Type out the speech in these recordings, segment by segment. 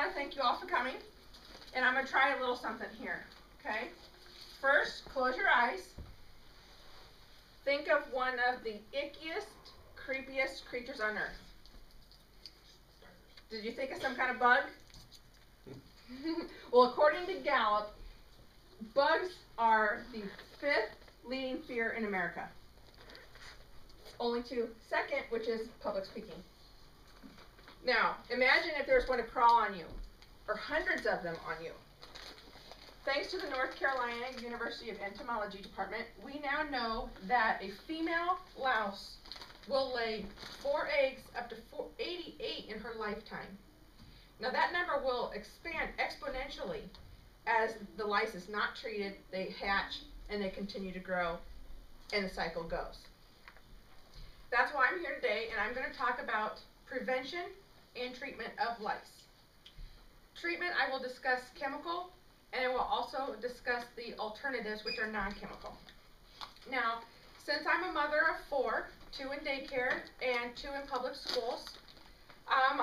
want to thank you all for coming, and I'm going to try a little something here, okay? First, close your eyes. Think of one of the ickiest, creepiest creatures on earth. Did you think of some kind of bug? Well, according to Gallup, bugs are the 5th leading fear in America. Only to second, which is public speaking. Now, imagine if there was one to crawl on you, or hundreds of them on you. Thanks to the North Carolina University of Entomology Department, we now know that a female louse will lay 4 eggs up to 88 in her lifetime. Now that number will expand exponentially as the lice is not treated, they hatch, and they continue to grow, and the cycle goes. That's why I'm here today, and I'm going to talk about prevention and treatment of lice. Treatment, I will discuss chemical, and I will also discuss the alternatives, which are non-chemical. Now, since I'm a mother of 4, 2 in daycare and 2 in public schools, I've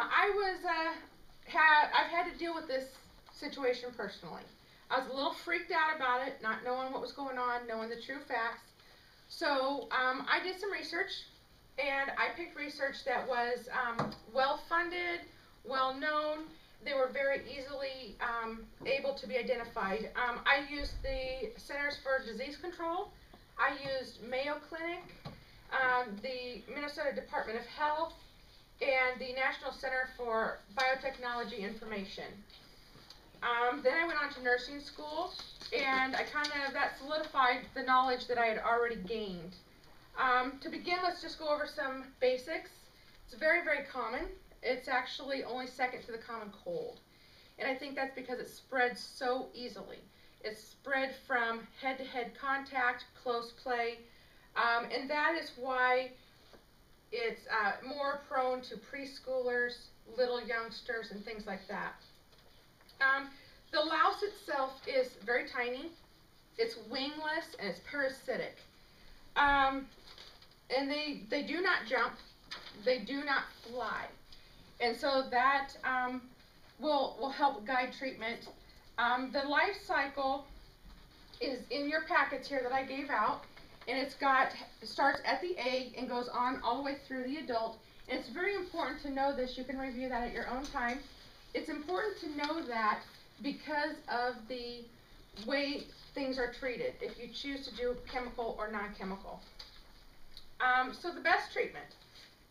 had to deal with this situation personally. I was a little freaked out about it, not knowing what was going on, knowing the true facts. So I did some research, and I picked research that was well-funded, well-known. They were very easily able to be identified. I used the Centers for Disease Control. I used Mayo Clinic, the Minnesota Department of Health, and the National Center for Biotechnology Information. Then I went on to nursing school, and that solidified the knowledge that I had already gained. To begin, let's just go over some basics. It's very, very common. It's actually only second to the common cold. And I think that's because it spreads so easily. It's spread from head-to-head contact, close play, and that is why it's more prone to preschoolers, little youngsters, and things like that. The louse itself is very tiny, it's wingless, and it's parasitic. And they do not jump, they do not fly. And so that will help guide treatment. The life cycle is in your packets here that I gave out, and it starts at the egg and goes on all the way through the adult. And it's very important to know this. You can review that at your own time. It's important to know that because of the way things are treated, if you choose to do chemical or non-chemical. So the best treatment,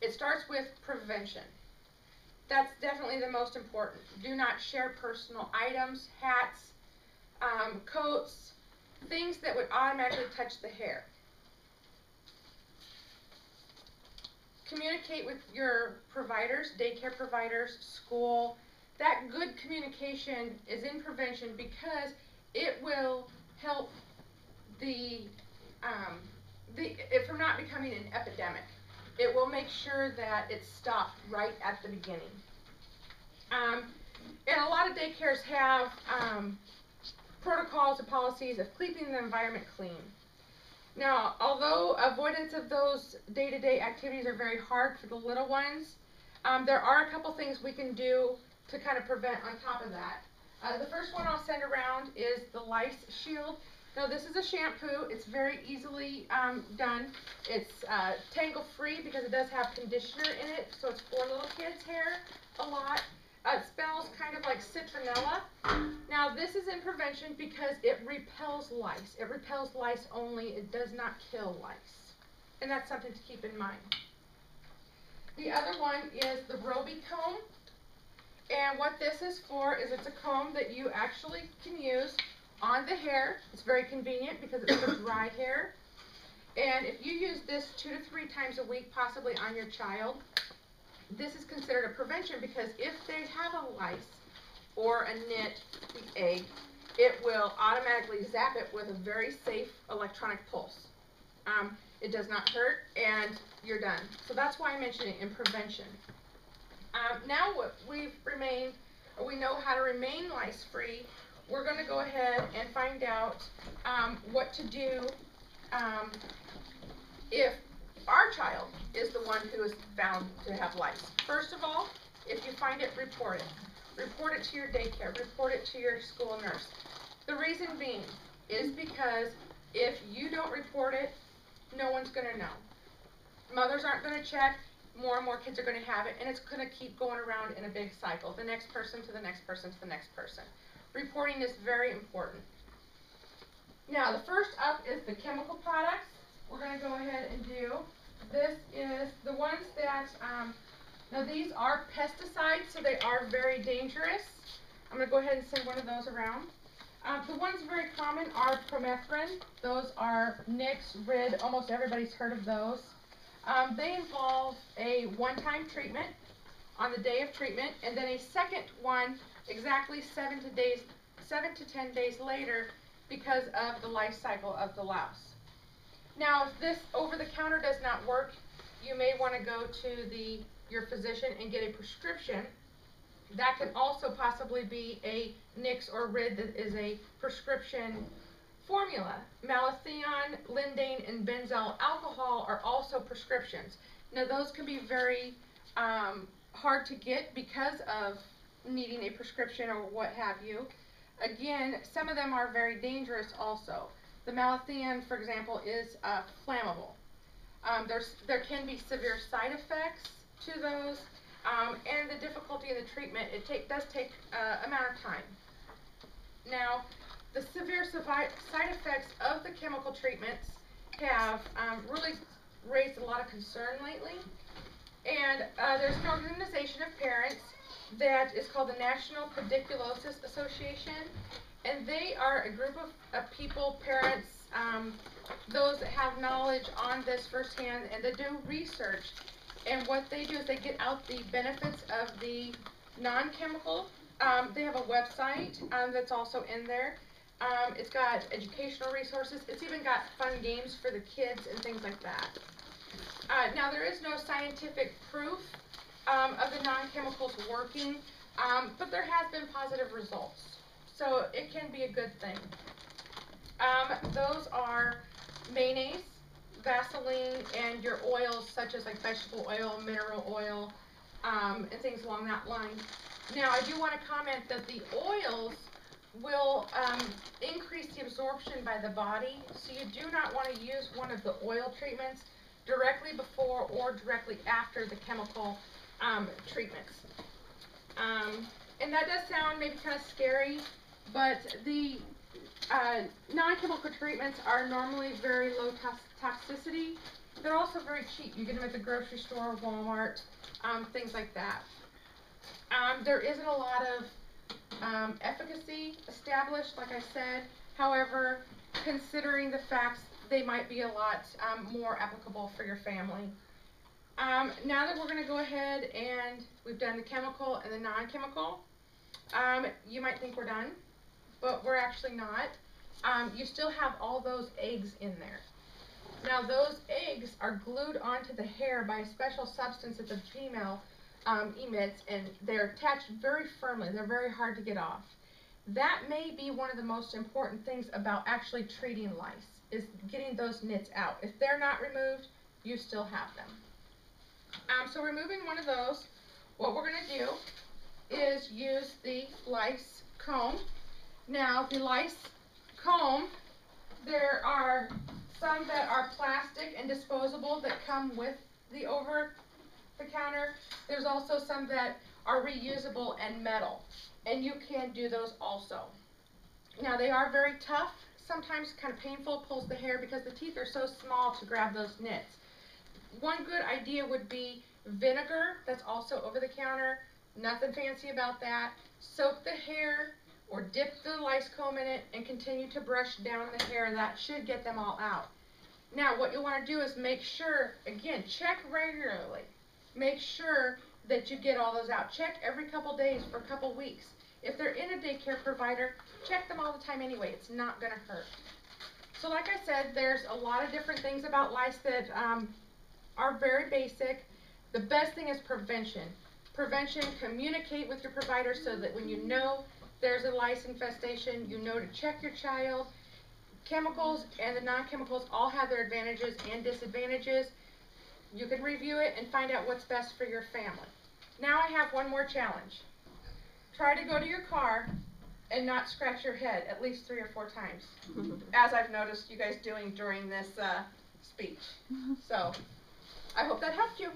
it starts with prevention. That's definitely the most important. Do not share personal items, hats, coats, things that would automatically touch the hair. Communicate with your providers, daycare providers, school. That good communication is in prevention because it will help it from not becoming an epidemic. It will make sure that it's stopped right at the beginning. And a lot of daycares have protocols and policies of keeping the environment clean. Now, although avoidance of those day-to-day activities are very hard for the little ones, there are a couple things we can do to kind of prevent on top of that. The first one I'll send around is the lice shield. Now, this is a shampoo. It's very easily done. It's tangle-free because it does have conditioner in it, so it's for little kids' hair a lot. It smells kind of like citronella. Now, this is in prevention because it repels lice. It repels lice only. It does not kill lice. And that's something to keep in mind. The other one is the Roby comb. And what this is for is it's a comb that you actually can use on the hair. It's very convenient because it's for dry hair. And if you use this 2 to 3 times a week, possibly on your child, this is considered a prevention because if they have a lice or a nit, the egg, it will automatically zap it with a very safe electronic pulse. It does not hurt, and you're done. So that's why I mentioned it in prevention. Now we know how to remain lice-free. We're going to go ahead and find out what to do if our child is the one who is found to have lice. First of all, if you find it, report it. report it to your daycare, report it to your school nurse. The reason being is because if you don't report it, no one's going to know. Mothers aren't going to check, more and more kids are going to have it, and it's going to keep going around in a big cycle, the next person to the next person to the next person. Reporting is very important. Now, the first up is the chemical products. We're going to go ahead and do. This is the ones that, now these are pesticides, so they are very dangerous. I'm going to go ahead and send one of those around. The ones very common are permethrin. Those are Nix, Rid, almost everybody's heard of those. They involve a one-time treatment on the day of treatment, and then a second one exactly 7 to 10 days later because of the life cycle of the louse. Now, if this over-the-counter does not work, you may want to go to your physician and get a prescription. That can also possibly be a Nix or Rid that is a prescription formula. Malathion, lindane, and benzyl alcohol are also prescriptions. Now, those can be very hard to get because of needing a prescription or what have you. Again, some of them are very dangerous also. The malathion, for example, is flammable. There can be severe side effects to those, and the difficulty of the treatment, does take amount of time. Now, the severe side effects of the chemical treatments have really raised a lot of concern lately, and there's an organization of parents that is called the National Pediculosis Association, and they are a group of people, parents, those that have knowledge on this firsthand, and they do research. And what they do is they get out the benefits of the non-chemical. They have a website that's also in there. It's got educational resources. It's even got fun games for the kids and things like that. Now, there is no scientific proof of the non-chemicals working, but there has been positive results. So it can be a good thing. Those are mayonnaise, Vaseline, and your oils such as like vegetable oil, mineral oil, and things along that line. Now, I do want to comment that the oils will increase the absorption by the body, so you do not want to use one of the oil treatments directly before or directly after the chemical treatments. And that does sound maybe kind of scary, but the non-chemical treatments are normally very low toxicity. They're also very cheap. You get them at the grocery store, Walmart, things like that. There isn't a lot of efficacy established, like I said. However, considering the facts, they might be a lot more applicable for your family. Now that we're going to go ahead and we've done the chemical and the non-chemical, you might think we're done, but we're actually not. You still have all those eggs in there. Now, those eggs are glued onto the hair by a special substance that the female emits, and they're attached very firmly. They're very hard to get off. That may be one of the most important things about actually treating lice, is getting those nits out. If they're not removed, you still have them. So removing one of those, what we're going to do is use the lice comb. Now, the lice comb, there are some that are plastic and disposable that come with the over-the-counter. There's also some that are reusable and metal, and you can do those also. Now, they are very tough, sometimes kind of painful, pulls the hair because the teeth are so small to grab those nits. One good idea would be vinegar, that's also over the counter, nothing fancy about that. Soak the hair or dip the lice comb in it and continue to brush down the hair. That should get them all out. Now, what you'll want to do is make sure, again, check regularly. Make sure that you get all those out. Check every couple days for a couple weeks. If they're in a daycare provider, check them all the time anyway. It's not going to hurt. So like I said, there's a lot of different things about lice that are very basic. The best thing is prevention. Prevention, communicate with your provider so that when you know there's a lice infestation, you know to check your child. Chemicals and the non-chemicals all have their advantages and disadvantages. You can review it and find out what's best for your family. Now I have one more challenge. try to go to your car and not scratch your head at least 3 or 4 times, as I've noticed you guys doing during this speech. So, I hope that helped you.